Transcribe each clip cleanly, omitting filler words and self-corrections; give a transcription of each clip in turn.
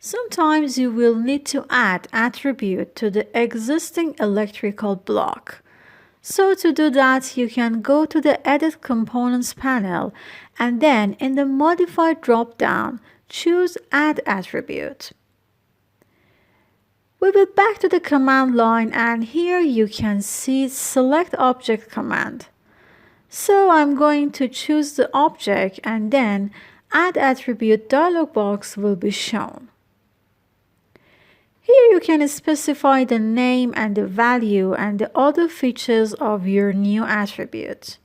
Sometimes you will need to add attribute to the existing electrical block. So to do that, you can go to the Edit Components panel and then in the Modify drop-down, choose Add Attribute. We will back to the command line and here you can see Select Object command. So I'm going to choose the object and then Add Attribute dialog box will be shown. Here you can specify the name and the value and the other features of your new attribute.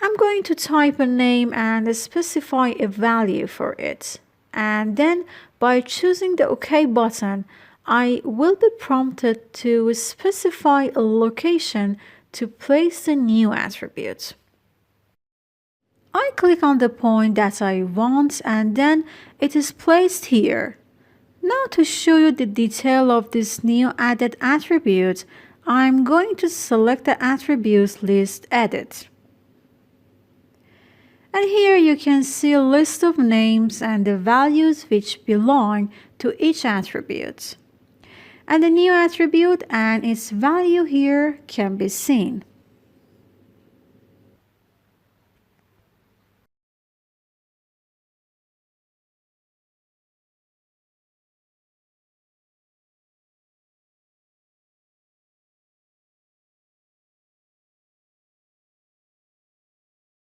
I'm going to type a name and specify a value for it. And then by choosing the OK button, I will be prompted to specify a location to place the new attribute. I click on the point that I want and then it is placed here. Now to show you the detail of this new added attribute, I'm going to select the attributes list Edit. And here you can see a list of names and the values which belong to each attribute. And the new attribute and its value here can be seen.